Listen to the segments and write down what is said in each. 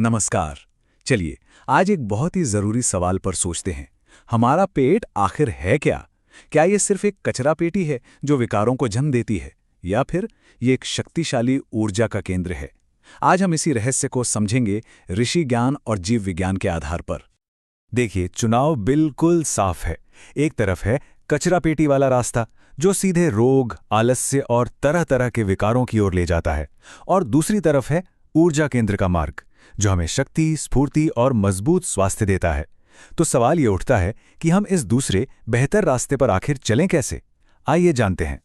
नमस्कार। चलिए, आज एक बहुत ही जरूरी सवाल पर सोचते हैं। हमारा पेट आखिर है क्या? क्या ये सिर्फ एक कचरा पेटी है जो विकारों को जन्म देती है, या फिर ये एक शक्तिशाली ऊर्जा का केंद्र है? आज हम इसी रहस्य को समझेंगे ऋषि ज्ञान और जीव विज्ञान के आधार पर। देखिए, चुनाव बिल्कुल साफ है। एक तरफ है कचरा पेटी वाला रास्ता जो सीधे रोग, आलस्य और तरह तरह के विकारों की ओर ले जाता है, और दूसरी तरफ है ऊर्जा केंद्र का मार्ग जो हमें शक्ति, स्फूर्ति और मजबूत स्वास्थ्य देता है। तो सवाल ये उठता है कि हम इस दूसरे बेहतर रास्ते पर आखिर चलें कैसे? आइए जानते हैं।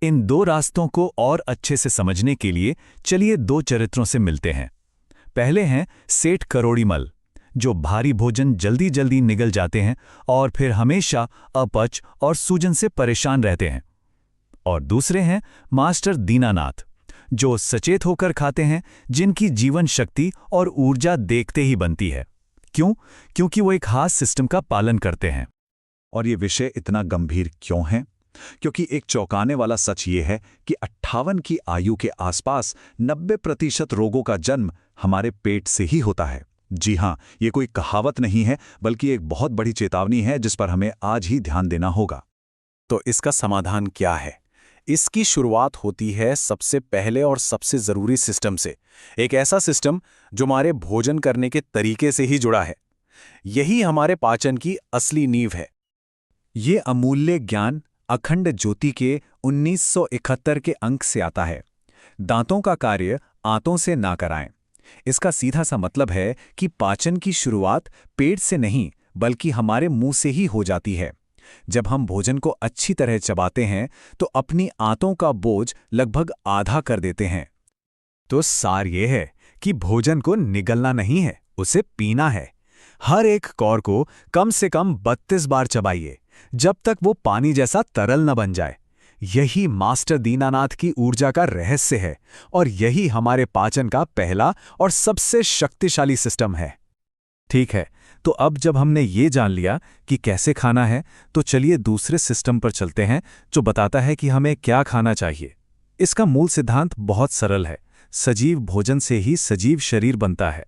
इन दो रास्तों को और अच्छे से समझने के लिए चलिए दो चरित्रों से मिलते हैं। पहले हैं सेठ करोड़ीमल, जो भारी भोजन जल्दी जल्दी निगल जाते हैं और फिर हमेशा अपच और सूजन से परेशान रहते हैं। और दूसरे हैं मास्टर दीनानाथ, जो सचेत होकर खाते हैं, जिनकी जीवन शक्ति और ऊर्जा देखते ही बनती है। क्यों? क्योंकि वो एक खास सिस्टम का पालन करते हैं। और ये विषय इतना गंभीर क्यों है? क्योंकि एक चौंकाने वाला सच ये है कि 58 की आयु के आसपास 90% रोगों का जन्म हमारे पेट से ही होता है। जी हाँ, ये कोई कहावत नहीं है, बल्कि एक बहुत बड़ी चेतावनी है जिस पर हमें आज ही ध्यान देना होगा। तो इसका समाधान क्या है? इसकी शुरुआत होती है सबसे पहले और सबसे जरूरी सिस्टम से। एक ऐसा सिस्टम जो हमारे भोजन करने के तरीके से ही जुड़ा है। यही हमारे पाचन की असली नींव है। ये अमूल्य ज्ञान अखंड ज्योति के 1971 के अंक से आता है। दांतों का कार्य आंतों से ना कराएं। इसका सीधा सा मतलब है कि पाचन की शुरुआत पेट से नहीं, बल्कि हमारे मुंह से ही हो जाती है। जब हम भोजन को अच्छी तरह चबाते हैं तो अपनी आंतों का बोझ लगभग आधा कर देते हैं। तो सार ये है कि भोजन को निगलना नहीं है, उसे पीना है। हर एक कौर को कम से कम 32 बार चबाइए, जब तक वो पानी जैसा तरल न बन जाए। यही मास्टर दीनानाथ की ऊर्जा का रहस्य है, और यही हमारे पाचन का पहला और सबसे शक्तिशाली सिस्टम है। ठीक है, तो अब जब हमने ये जान लिया कि कैसे खाना है, तो चलिए दूसरे सिस्टम पर चलते हैं जो बताता है कि हमें क्या खाना चाहिए। इसका मूल सिद्धांत बहुत सरल है। सजीव भोजन से ही सजीव शरीर बनता है।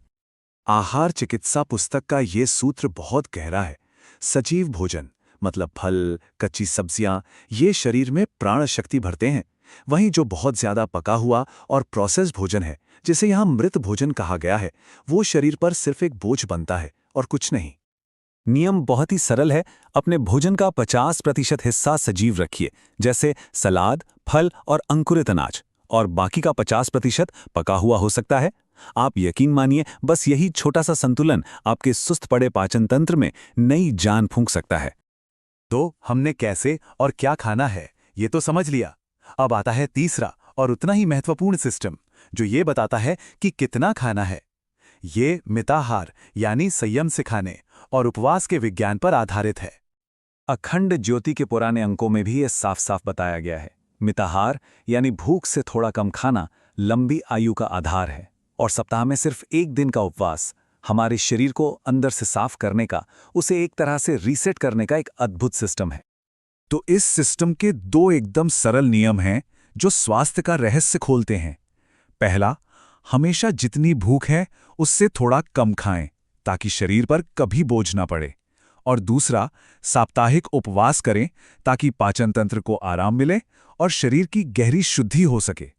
आहार चिकित्सा पुस्तक का ये सूत्र बहुत गहरा है। सजीव भोजन मतलब फल, कच्ची सब्जियां, ये शरीर में प्राण शक्ति भरते हैं। वहीं जो बहुत ज्यादा पका हुआ और प्रोसेस्ड भोजन है, जिसे यहाँ मृत भोजन कहा गया है, वो शरीर पर सिर्फ एक बोझ बनता है और कुछ नहीं। नियम बहुत ही सरल है। अपने भोजन का 50% हिस्सा सजीव रखिए, जैसे सलाद, फल और अंकुरित अनाज, और बाकी का 50% पका हुआ हो सकता है। आप यकीन मानिए, बस यही छोटा सा संतुलन आपके सुस्त पड़े पाचन तंत्र में नई जान फूंक सकता है। तो हमने कैसे और क्या खाना है ये तो समझ लिया। अब आता है तीसरा और उतना ही महत्वपूर्ण सिस्टम, जो ये बताता है कि कितना खाना है। ये मिताहार यानी संयम से खाने और उपवास के विज्ञान पर आधारित है। अखंड ज्योति के पुराने अंकों में भी ये साफ साफ बताया गया है। मिताहार यानी भूख से थोड़ा कम खाना लंबी आयु का आधार है, और सप्ताह में सिर्फ एक दिन का उपवास हमारे शरीर को अंदर से साफ करने का, उसे एक तरह से रीसेट करने का एक अद्भुत सिस्टम है। तो इस सिस्टम के दो एकदम सरल नियम हैं जो स्वास्थ्य का रहस्य खोलते हैं। पहला, हमेशा जितनी भूख है उससे थोड़ा कम खाएं ताकि शरीर पर कभी बोझ ना पड़े। और दूसरा, साप्ताहिक उपवास करें ताकि पाचन तंत्र को आराम मिले और शरीर की गहरी शुद्धि हो सके।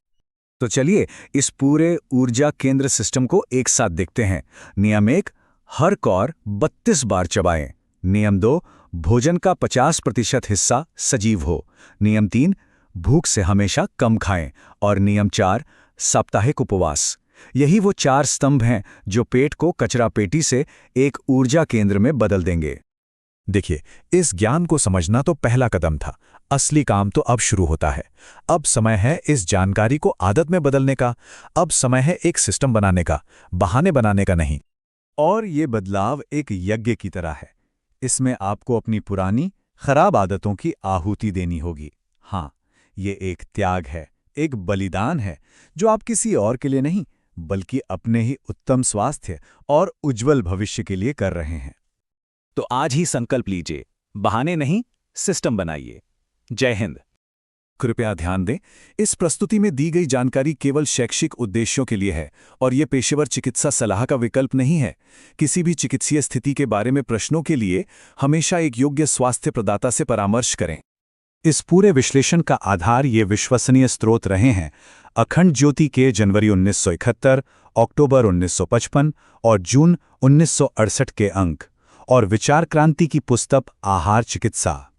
तो चलिए इस पूरे ऊर्जा केंद्र सिस्टम को एक साथ देखते हैं। नियम 1, हर कौर 32 बार चबाएं। नियम 2, भोजन का 50% हिस्सा सजीव हो। नियम 3, भूख से हमेशा कम खाएं। और नियम 4, साप्ताहिक उपवास। यही वो 4 स्तंभ हैं जो पेट को कचरा पेटी से एक ऊर्जा केंद्र में बदल देंगे। देखिए, इस ज्ञान को समझना तो पहला कदम था। असली काम तो अब शुरू होता है। अब समय है इस जानकारी को आदत में बदलने का। अब समय है एक सिस्टम बनाने का, बहाने बनाने का नहीं। और ये बदलाव एक यज्ञ की तरह है। इसमें आपको अपनी पुरानी खराब आदतों की आहुति देनी होगी। हाँ, ये एक त्याग है, एक बलिदान है, जो आप किसी और के लिए नहीं, बल्कि अपने ही उत्तम स्वास्थ्य और उज्जवल भविष्य के लिए कर रहे हैं। तो आज ही संकल्प लीजिए, बहाने नहीं, सिस्टम बनाइए। जय हिंद। कृपया ध्यान दें, इस प्रस्तुति में दी गई जानकारी केवल शैक्षिक उद्देश्यों के लिए है और ये पेशेवर चिकित्सा सलाह का विकल्प नहीं है। किसी भी चिकित्सीय स्थिति के बारे में प्रश्नों के लिए हमेशा एक योग्य स्वास्थ्य प्रदाता से परामर्श करें। इस पूरे विश्लेषण का आधार ये विश्वसनीय स्रोत रहे हैं: अखंड ज्योति के जनवरी 1971, अक्टूबर 1955 और जून 1968 के अंक, और विचार क्रांति की पुस्तक आहार चिकित्सा।